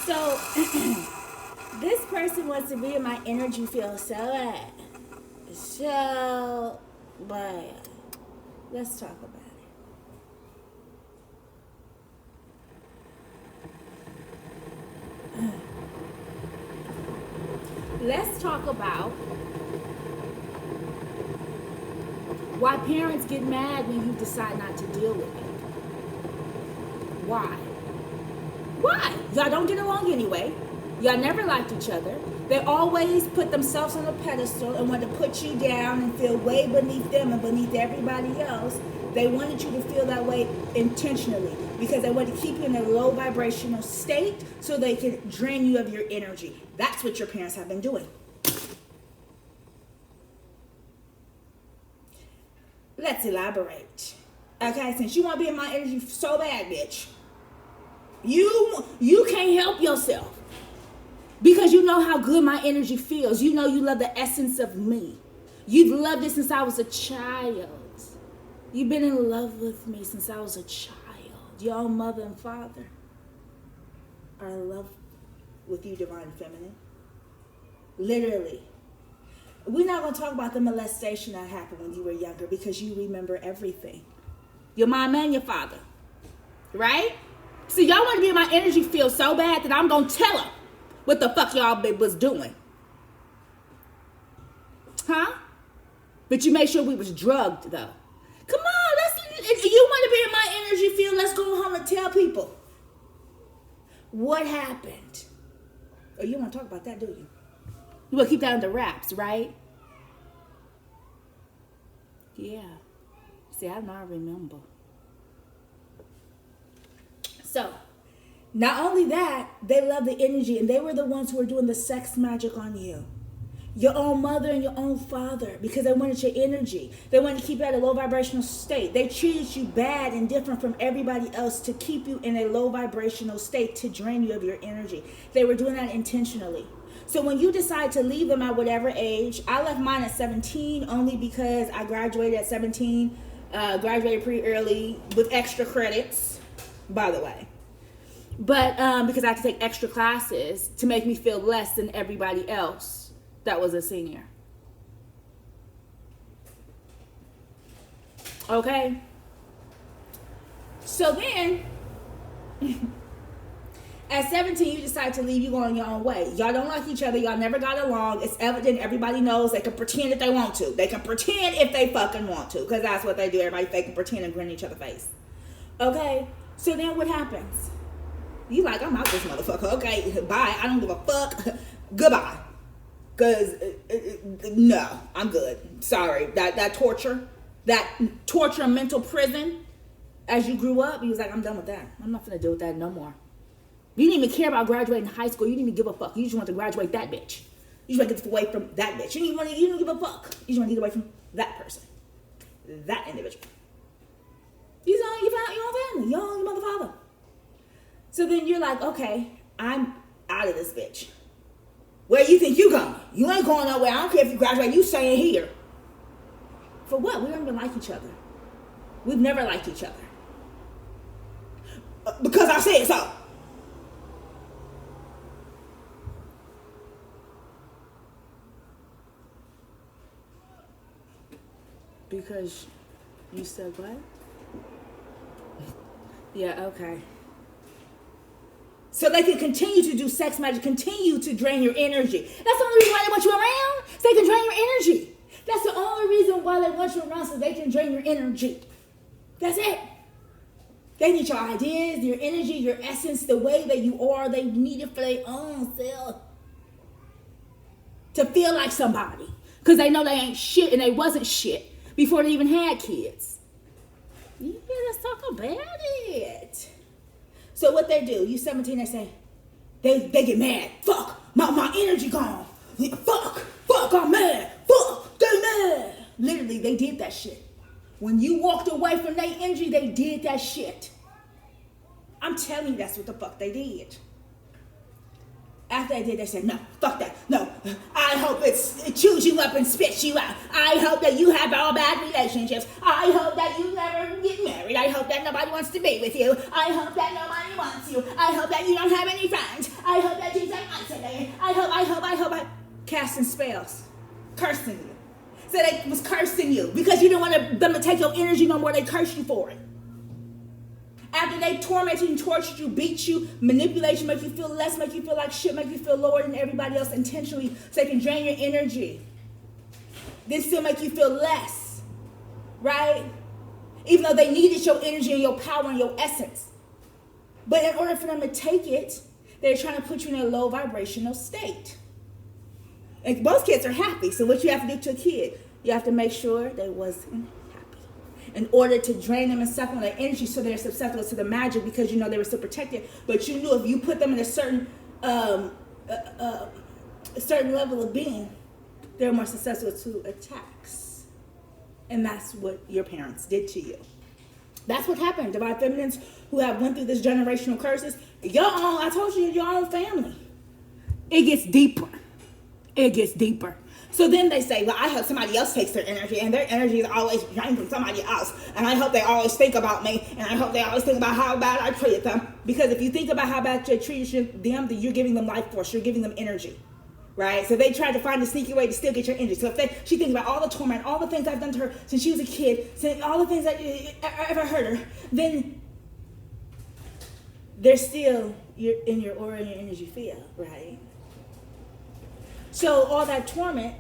So, this person wants to be in my energy field so bad. So bad. Let's talk about it. Let's talk about why parents get mad when you decide not to deal with it. Why? Why? Y'all don't get along anyway. Y'all never liked each other. They always put themselves on a pedestal and want to put you down and feel way beneath them and beneath everybody else. They wanted you to feel that way intentionally because they want to keep you in a low vibrational state so they can drain you of your energy. That's what your parents have been doing. Let's elaborate. Okay, since you want to be in my energy so bad, bitch, you can't help yourself. Because you know how good my energy feels. You know you love the essence of me. You've loved it since I was a child. You've been in love with me since I was a child. Your own mother and father are in love with you, divine feminine. Literally. We're not going to talk about the molestation that happened when you were younger because you remember everything. Your mom and your father. Right? See, y'all want to be in my energy field so bad that I'm going to tell them what the fuck y'all was doing. Huh? But you made sure we was drugged, though. Come on, if you want to be in my energy field, let's go home and tell people. What happened? Oh, you don't want to talk about that, do you? You want to keep that under wraps, right? Yeah. See, I don't remember. So, not only that, they love the energy, and they were the ones who were doing the sex magic on you. Your own mother and your own father, because they wanted your energy. They wanted to keep you at a low vibrational state. They treated you bad and different from everybody else to keep you in a low vibrational state to drain you of your energy. They were doing that intentionally. So when you decide to leave them at whatever age, I left mine at 17 only because I graduated at 17, graduated pretty early with extra credits, by the way. But because I had to take extra classes to make me feel less than everybody else that was a senior. Okay? So then, at 17, you decide to leave. You go on your own way. Y'all don't like each other. Y'all never got along. It's evident. Everybody knows. They can pretend if they want to. They can pretend if they fucking want to. Because that's what they do. Everybody fake and pretend and grin in each other's face. Okay? So then what happens? You like, I'm out this motherfucker. Okay, bye. I don't give a fuck. Goodbye. Because, no, I'm good. Sorry. That torture and mental prison, as you grew up, you was like, I'm done with that. I'm not going to deal with that no more. You didn't even care about graduating high school. You didn't even give a fuck. You just want to graduate that bitch. You just want to get away from that bitch. You didn't give a fuck. You just want to get away from that person. That individual. You found your own family. Your own mother, father. So then you're like, okay, I'm out of this bitch. Where you think you going? You ain't going nowhere. I don't care if you graduate. You staying here. For what? We don't even like each other. We've never liked each other. Because I said so. Because you said what? Yeah, okay. So they can continue to do sex magic, continue to drain your energy. That's the only reason why they want you around, so they can drain your energy. That's the only reason why they want you around, so they can drain your energy. That's it. They need your ideas, your energy, your essence, the way that you are. They need it for their own self. To feel like somebody. Because they know they ain't shit and they wasn't shit before they even had kids. Yeah, let's talk about it. So what they do, you 17, they say, they get mad. Fuck, my energy gone. Fuck, I'm mad. Fuck, they mad. Literally, they did that shit. When you walked away from their energy, they did that shit. I'm telling you, that's what the fuck they did. After they did, they said, no, fuck that. No, I hope it chews you up and spits you out. I hope that you have all bad relationships. I hope that you never get married. I hope that nobody wants to be with you. I hope that nobody wants you. I hope that you don't have any friends. I casting spells, cursing you. So they was cursing you because you didn't want them to take your energy no more. They cursed you for it. After they tormented you, tortured you, beat you, manipulate you, make you feel less, make you feel like shit, make you feel lower than everybody else intentionally so they can drain your energy. Then still make you feel less, right? Even though they needed your energy and your power and your essence. But in order for them to take it, they're trying to put you in a low vibrational state. And most kids are happy. So what you have to do to a kid, you have to make sure they wasn't happy. In order to drain them and suck on their energy so they're susceptible to the magic because you know they were still protected. But you knew if you put them in a certain level of being, they're more susceptible to attacks. And that's what your parents did to you. That's what happened. Divine feminines who have went through this generational curses, I told you, your own family. It gets deeper. It gets deeper. So then they say, well, I hope somebody else takes their energy, and their energy is always drained from somebody else. And I hope they always think about me, and I hope they always think about how bad I treated them. Because if you think about how bad you treated them, then you're giving them life force. You're giving them energy. Right? So they tried to find a sneaky way to still get your energy. So if she thinks about all the torment, all the things I've done to her since she was a kid, all the things that ever hurt her, then they're still in your aura and your energy field, right? So all that torment,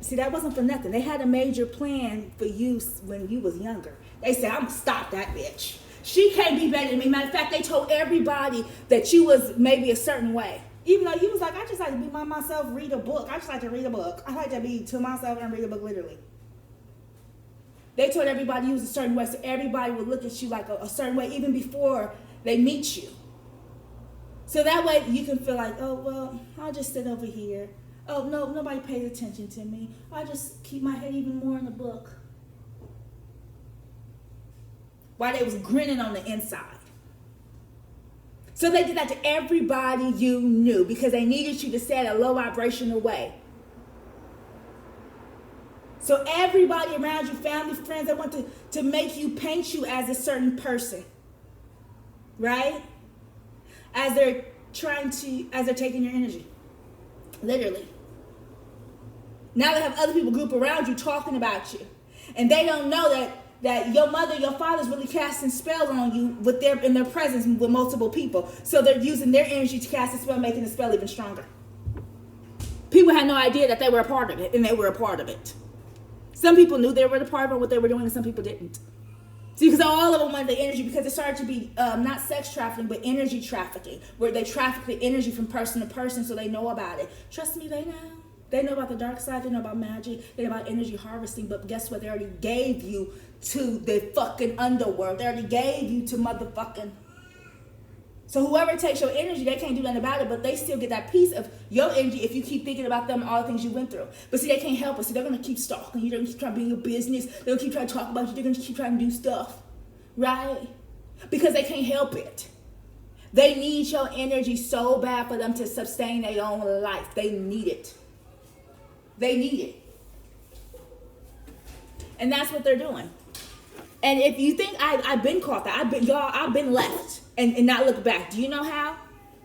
see, that wasn't for nothing. They had a major plan for you when you was younger. They said, I'm going to stop that bitch. She can't be better than me. Matter of fact, they told everybody that you was maybe a certain way. Even though you was like, I just like to be by myself, read a book. I just like to read a book. I like to be to myself and read a book literally. They told everybody you was a certain way, so everybody would look at you like a certain way even before they meet you. So that way you can feel like, oh, well, I'll just sit over here. Oh, no, nobody pays attention to me. I'll just keep my head even more in the book. While they was grinning on the inside. So they did that to everybody you knew because they needed you to stay at a low vibrational way. So everybody around you, family, friends, they want to make you, paint you as a certain person. Right? As they're taking your energy. Literally. Now they have other people group around you talking about you. And they don't know that your mother, your father's really casting spells on you in their presence with multiple people. So they're using their energy to cast a spell, making the spell even stronger. People had no idea that they were a part of it, and they were a part of it. Some people knew they were a part of what they were doing, and some people didn't. See, because all of them wanted the energy, because it started to be not sex trafficking, but energy trafficking, where they traffic the energy from person to person so they know about it. Trust me, they know. They know about the dark side, they know about magic, they know about energy harvesting, but guess what? They already gave you to the fucking underworld. They already gave you to motherfucking. So whoever takes your energy, they can't do nothing about it, but they still get that piece of your energy if you keep thinking about them and all the things you went through. But see, they can't help it. So they're going to keep stalking you. They're going to keep trying to be in your business. They're going to keep trying to talk about you. They're going to keep trying to do stuff. Right? Because they can't help it. They need your energy so bad for them to sustain their own life. They need it. They need it. And that's what they're doing. And if you think I've been caught that, I've been left and not look back. Do you know how?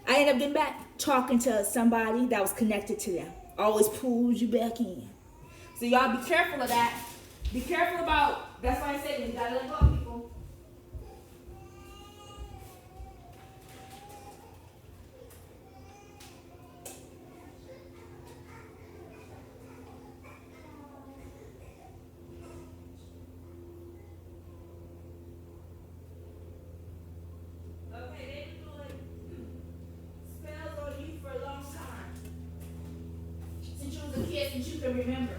I ended up getting back talking to somebody that was connected to them. Always pulls you back in. So y'all be careful of that. Be careful about, that's why I said you gotta let go of people. That you can remember.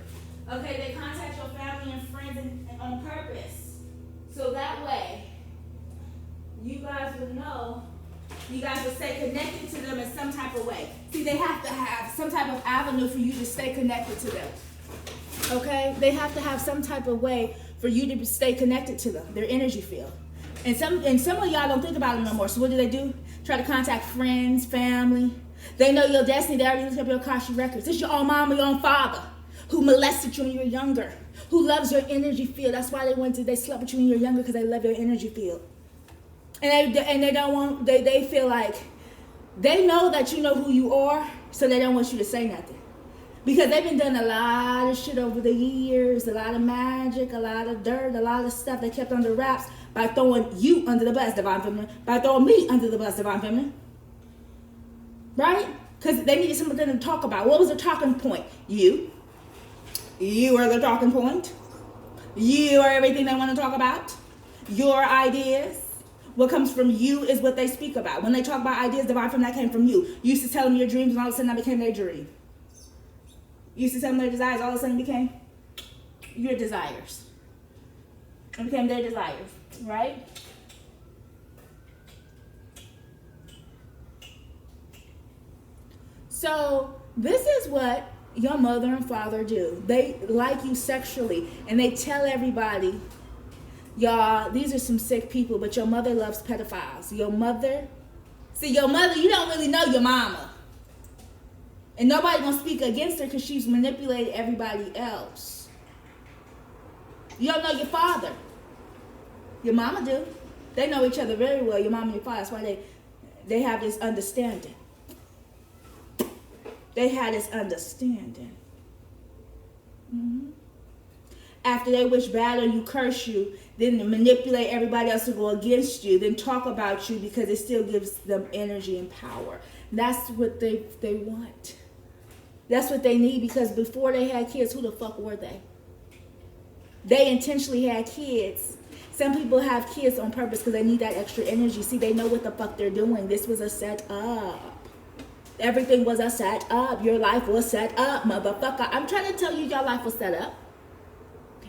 Okay, they contact your family and friends and on purpose. So that way, you guys would know, you guys would stay connected to them in some type of way. See, they have to have some type of avenue for you to stay connected to them. Okay? They have to have some type of way for you to stay connected to them, their energy field. And some of y'all don't think about it no more. So what do? Try to contact friends, family. They know your destiny. They already looked up your Akashic records. It's your own mom or your own father who molested you when you were younger, who loves your energy field. That's why they slept with you when you were younger, because they love your energy field. And they don't want, they feel like they know that you know who you are, so they don't want you to say nothing. Because they've been doing a lot of shit over the years, a lot of magic, a lot of dirt, a lot of stuff they kept under wraps by throwing you under the bus, divine feminine, by throwing me under the bus, divine feminine. Right? Because they needed something to talk about. What was the talking point? You. You are the talking point. You are everything they want to talk about. Your ideas. What comes from you is what they speak about. When they talk about ideas, divine feminine, that came from you. You used to tell them your dreams, and all of a sudden that became their dream. You used to tell them their desires, all of a sudden it became your desires. It became their desires, right? So this is what your mother and father do. They like you sexually, and they tell everybody, y'all, these are some sick people, but your mother loves pedophiles. Your mother, you don't really know your mama. And nobody gonna speak against her because she's manipulated everybody else. You don't know your father. Your mama do. They know each other very well, your mama and your father. That's why they have this understanding. They had this understanding. Mm-hmm. After they wish bad on you, curse you, then manipulate everybody else to go against you, then talk about you because it still gives them energy and power. That's what they want. That's what they need, because before they had kids, who the fuck were they? They intentionally had kids. Some people have kids on purpose because they need that extra energy. See, they know what the fuck they're doing. This was a set up. Everything was a set up. Your life was set up, motherfucker. I'm trying to tell you, your life was set up.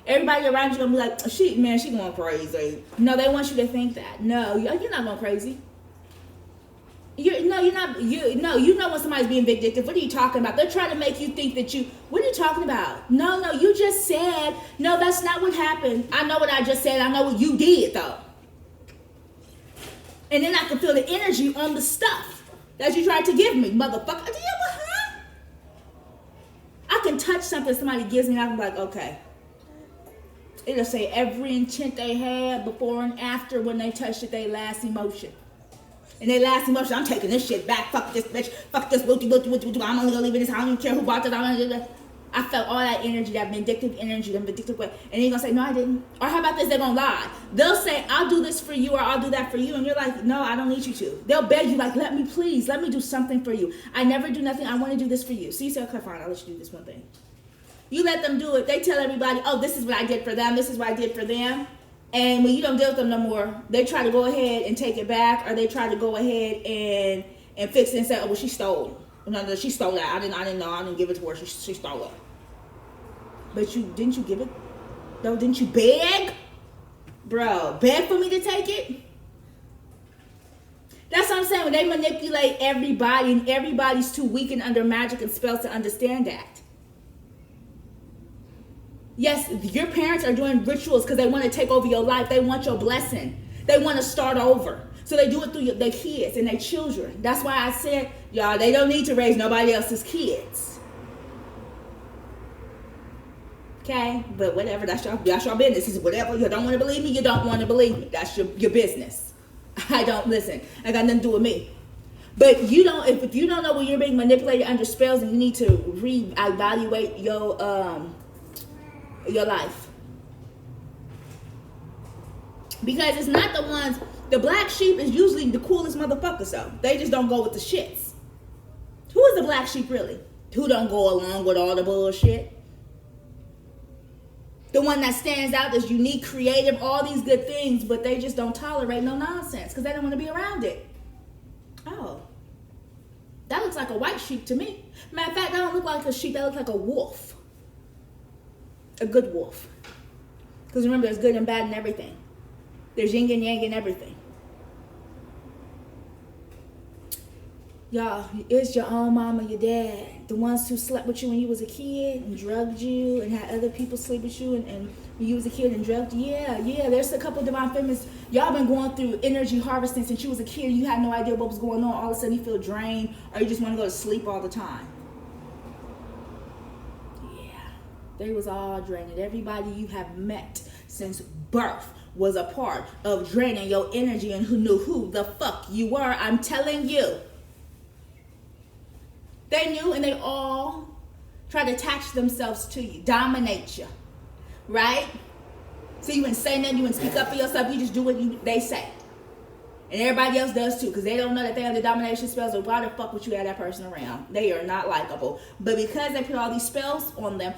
Everybody around you gonna be like, she going crazy. No, they want you to think that. No, you're not going crazy. You know when somebody's being vindictive. What are you talking about? They're trying to make you think that what are you talking about? No, you just said, no, that's not what happened. I know what I just said. I know what you did, though. And then I can feel the energy on the stuff that you tried to give me, motherfucker. I can touch something somebody gives me, and I'm like, okay. It'll say every intent they had before and after when they touched it, they last emotion. And they last emotion, I'm taking this shit back. Fuck this bitch. Fuck this. I'm only gonna leave it this. I don't even care who bought this. I felt all that energy, that vindictive energy, that vindictive way. And they're gonna say, no, I didn't. Or how about this? They're gonna lie. They'll say, I'll do this for you, or I'll do that for you. And you're like, no, I don't need you to. They'll beg you, like, let me do something for you. I never do nothing. I want to do this for you. So you say, okay, fine, I'll let you do this one thing. You let them do it. They tell everybody, oh, this is what I did for them. This is what I did for them. And when you don't deal with them no more, they try to go ahead and take it back, or they try to go ahead and fix it and say, oh, well, she stole. No, she stole that. I didn't know. I didn't give it to her. She stole it. But didn't you give it? No, didn't you beg? Bro, beg for me to take it? That's what I'm saying. When they manipulate everybody, and everybody's too weak and under magic and spells to understand that. Yes, your parents are doing rituals because they want to take over your life. They want your blessing. They want to start over. So they do it through their kids and their children. That's why I said, y'all, they don't need to raise nobody else's kids. Okay? But whatever, that's your business. It's whatever. You don't want to believe me, you don't want to believe me. That's your business. I don't listen. I got nothing to do with me. But if you don't know when you're being manipulated under spells, and you need to reevaluate your life, because it's not the black sheep is usually the coolest motherfuckers, though. They just don't go with the shits. Who is the black sheep really? Who don't go along with all the bullshit? The one that stands out is unique, creative, all these good things, but they just don't tolerate no nonsense because they don't want to be around it. Oh, that looks like a white sheep to me. Matter of fact, that don't look like a sheep. That looks like a wolf. A good wolf. Because remember, there's good and bad in everything. There's yin and yang in everything. Y'all, it's your own mama, your dad. The ones who slept with you when you was a kid and drugged you and had other people sleep with you and when you was a kid and drugged you. Yeah. There's a couple of divine feminists. Y'all been going through energy harvesting since you was a kid. You had no idea what was going on. All of a sudden you feel drained, or you just want to go to sleep all the time. They was all draining. Everybody you have met since birth was a part of draining your energy, and who knew who the fuck you were. I'm telling you. They knew, and they all try to attach themselves to you, dominate you, right? So you wouldn't say nothing, you wouldn't speak up for yourself, you just do what they say. And everybody else does too, because they don't know that they're under domination spells, or why the fuck would you have that person around? They are not likable. But because they put all these spells on them,